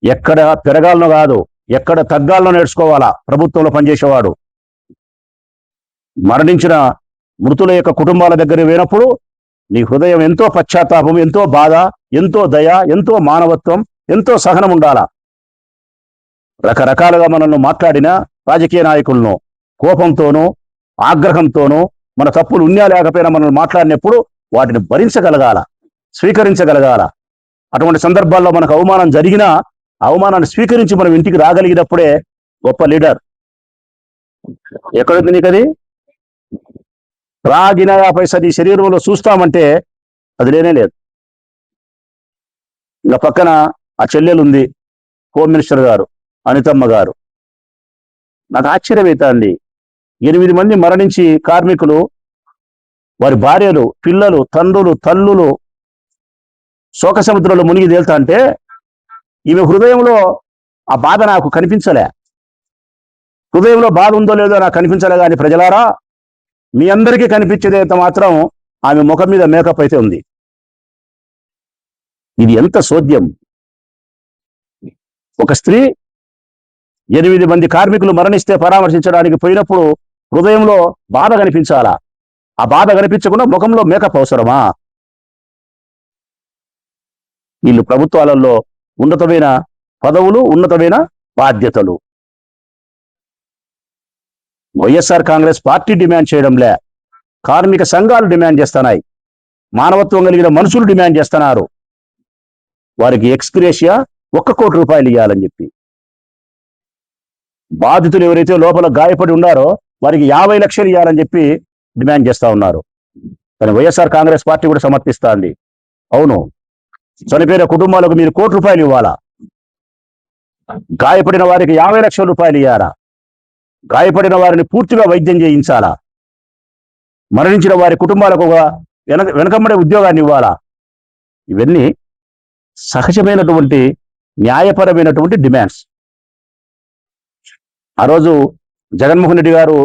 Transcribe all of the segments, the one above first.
ఎక్కడ పెరగాలనో కాదు, ఎక్కడ తగ్గాలనో నేర్చుకోవాలా ప్రభుత్వంలో పనిచేసేవాడు. మరణించిన మృతుల యొక్క కుటుంబాల దగ్గర పోయినప్పుడు నీ హృదయం ఎంతో పశ్చాత్తాపం, ఎంతో బాధ, ఎంతో దయ, ఎంతో మానవత్వం, ఎంతో సహనం ఉండాలా. రకరకాలుగా మనల్ని మాట్లాడిన రాజకీయ నాయకులను కోపంతోనూ ఆగ్రహంతోనూ మన తప్పులు ఉన్నా లేకపోయినా మనల్ని మాట్లాడినప్పుడు వాటిని భరించగలగాల, స్వీకరించగలగాల. అటువంటి సందర్భాల్లో మనకు అవమానం జరిగినా అవమానాన్ని స్వీకరించి మనం ఇంటికి రాగలిగినప్పుడే గొప్ప లీడర్. ఎక్కడుంది నీకది? రాగిన 50 నీ శరీరంలో చూస్తామంటే అది లేనే లేదు. ఇంకా పక్కన ఆ చెల్లెలు ఉంది, హోమ్ మినిస్టర్ గారు అనితమ్మ గారు. నాకు ఆశ్చర్యమవుతుంది. 8 మంది మరణించి కార్మికులు, వారి భార్యలు, పిల్లలు, తండ్రులు, తల్లులు శోక సముద్రంలో మునిగి తేలుతా అంటే ఈమె హృదయంలో ఆ బాధ నాకు కనిపించలే. హృదయంలో బాధ ఉందో లేదో నాకు కనిపించలే. కానీ ప్రజలారా, మీ అందరికీ కనిపించేదైతే మాత్రం ఆమె ముఖం మీద మేకప్ అయితే ఉంది. ఇది ఎంత సోద్యం! ఒక స్త్రీ 8 మంది కార్మికులు మరణిస్తే పరామర్శించడానికి పోయినప్పుడు హృదయంలో బాధ కనిపించాలా. ఆ బాధ కనిపించకుండా ముఖంలో మేకప్ అవసరమా? వీళ్ళు ప్రభుత్వాలలో ఉన్నతమైన పదవులు, ఉన్నతమైన బాధ్యతలు. వైఎస్ఆర్ కాంగ్రెస్ పార్టీ డిమాండ్ చేయడంలే, కార్మిక సంఘాలు డిమాండ్ చేస్తున్నాయి, మానవత్వం కలిగిన మనుషులు డిమాండ్ చేస్తున్నారు. వారికి ఎక్స్గ్రేషియా 1 కోటి రూపాయలు ఇవ్వాలని చెప్పి. బాధితులు ఎవరైతే లోపల గాయపడి ఉన్నారో వారికి 50 లక్షలు ఇవ్వాలని చెప్పి డిమాండ్ చేస్తా ఉన్నారు. కానీ వైఎస్ఆర్ కాంగ్రెస్ పార్టీ కూడా సమర్థిస్తుంది. అవును, చనిపోయిన కుటుంబాలకు మీరు 1 కోటి రూపాయలు ఇవ్వాలా, గాయపడిన వారికి 50 లక్షల రూపాయలు ఇవ్వాలా, గాయపడిన వారిని పూర్తిగా వైద్యం చేయించాలా, మరణించిన వారి కుటుంబాలకు ఒక వెనకమ్మడే ఉద్యోగాన్ని ఇవ్వాలా. ఇవన్నీ సహజమైనటువంటి న్యాయపరమైనటువంటి డిమాండ్స్. ఆ రోజు జగన్మోహన్ రెడ్డి గారు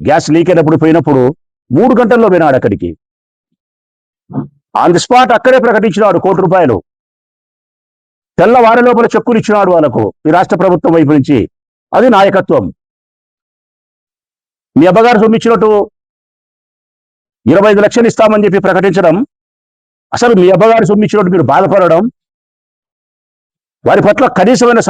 గ్యాస్ లీక్ అయినప్పుడు పోయినప్పుడు 3 గంటల్లో పోయినాడు అక్కడికి. ఆన్ ది స్పాట్ అక్కడే ప్రకటించినాడు 1 కోటి రూపాయలు. తెల్లవారి లోపల చెక్కులు ఇచ్చినాడు వాళ్ళకు ఈ రాష్ట్ర ప్రభుత్వం వైపు నుంచి. అది నాయకత్వం. మీ అబ్బగారు సొమ్మిచ్చినట్టు 25 లక్షలు ఇస్తామని చెప్పి ప్రకటించడం, అసలు మీ అబ్బగారు సొమ్మిచ్చినట్టు మీరు బాధపడడం, వారి పట్ల కనీసమైన